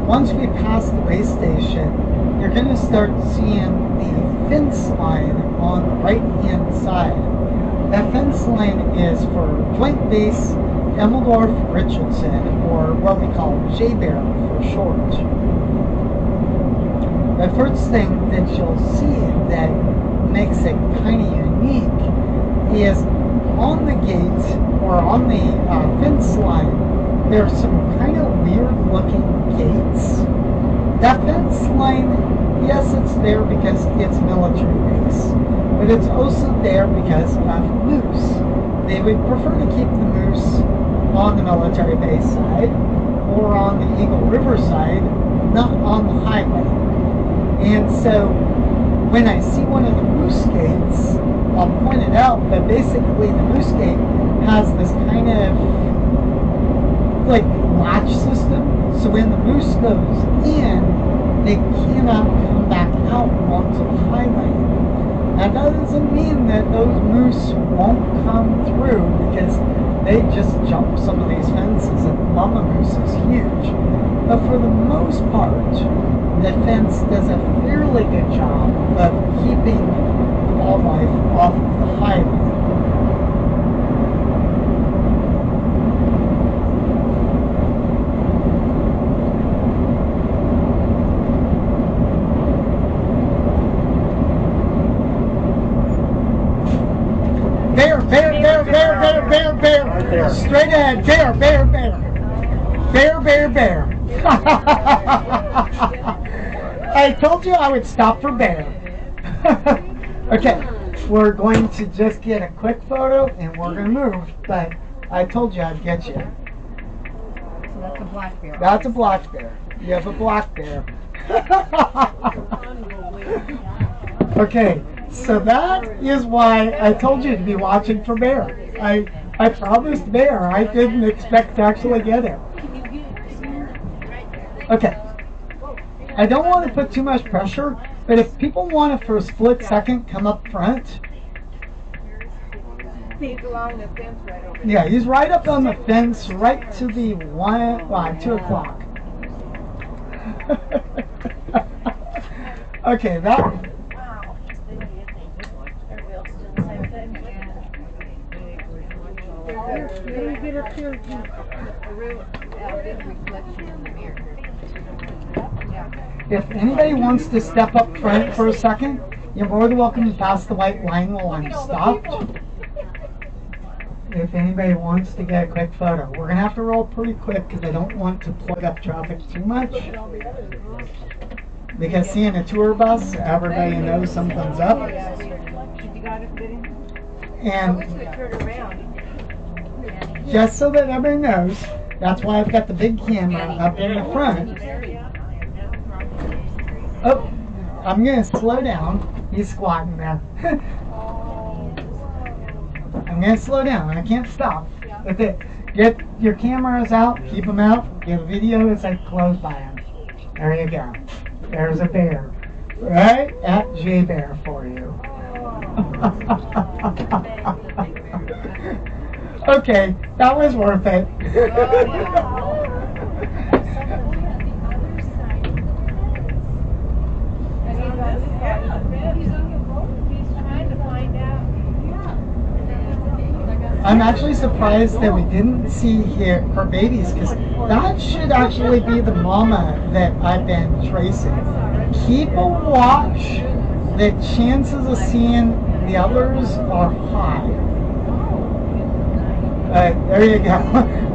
once we pass the way station, you're going to start seeing the fence line on the right-hand side. That fence line is for Joint Base Emmeldorf-Richardson, or what we call J-Bear for short. The first thing that you'll see that makes it kind of unique is on the gate, or on the fence line, there's some kind of weird looking gates. That fence line, yes, it's there because it's military base, but it's also there because of moose. They would prefer to keep the moose on the military base side or on the Eagle River side, not on the highway. And so when I see one of the moose gates, I'll point it out, but basically the moose gate has this kind of like latch system, so when the moose goes in, they cannot come back out onto the highway. Now that doesn't mean that those moose won't come through, because they just jump some of these fences, and mama moose is huge. But for the most part, the fence does a fairly good job of keeping wildlife off the highway. Bear, bear, bear, bear, bear, bear, bear. Right there. Straight ahead. Bear, bear, bear. Bear, bear, bear. I told you I would stop for bear. Okay, we're going to just get a quick photo and we're going to move, but I told you I'd get you. So that's a black bear. That's a black bear. You have a black bear. Okay, so that is why I told you to be watching for bear. I promised bear. I didn't expect to actually get it. Okay. I don't want to put too much pressure, but if people want to for a split second come up front. He's along the fence right over there. Yeah, he's right up on the fence, right to the 2 o'clock. Okay, that. Maybe get up here a real big reflection in the mirror. If anybody wants to step up front for a second, you're more than welcome to pass the white line while I'm stopped. If anybody wants to get a quick photo. We're going to have to roll pretty quick because I don't want to plug up traffic too much. Because seeing a tour bus, everybody knows something's up. And just so that everybody knows, that's why I've got the big camera up in the front. Oh, I'm going to slow down. He's squatting there. I'm going to slow down. I can't stop. That's it. Get your cameras out. Keep them out. Get a video as I close by him. There you go. There's a bear. Right at J-Bear for you. Okay, that was worth it. I'm actually surprised that we didn't see her babies, because that should actually be the mama that I've been tracing. Keep a watch. The chances of seeing the others are high. Alright, there you go.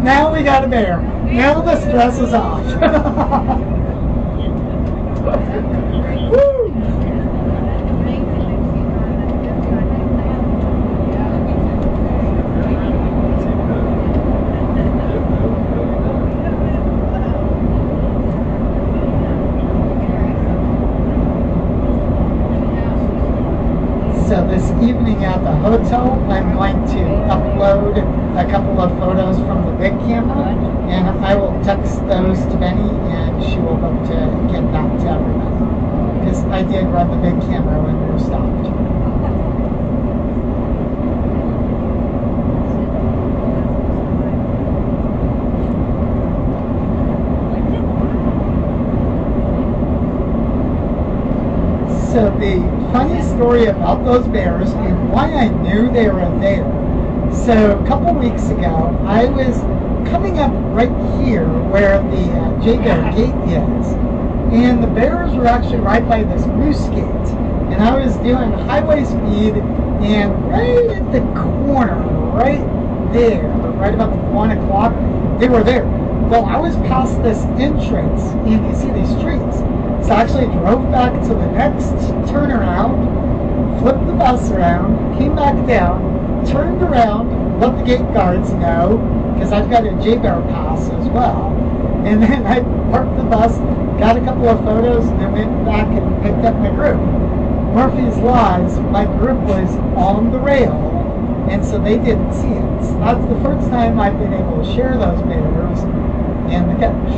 Now we got a bear. Now the stress is off. Woo! So this evening at the hotel, I'm going to upload a couple of photos from the big camera, and I will text those to Benny, and she will hope to get back to everyone. Because I did run the big camera when we were stopped. the funny story about those bears and why I knew they were there. So a couple weeks ago, I was coming up right here where the J-Bear gate is, and the bears were actually right by this moose gate. And I was doing highway speed, and right at the corner, right there, right about 1 o'clock, they were there. Well, I was past this entrance, and you see these trees. So I actually drove back to the next turnaround, flipped the bus around, came back down, turned around, let the gate guards know, because I've got a J-Bear pass as well. And then I parked the bus, got a couple of photos, and then went back and picked up my group. Murphy's Laws, my group was on the rail, and so they didn't see it. So that's the first time I've been able to share those bears in the coach.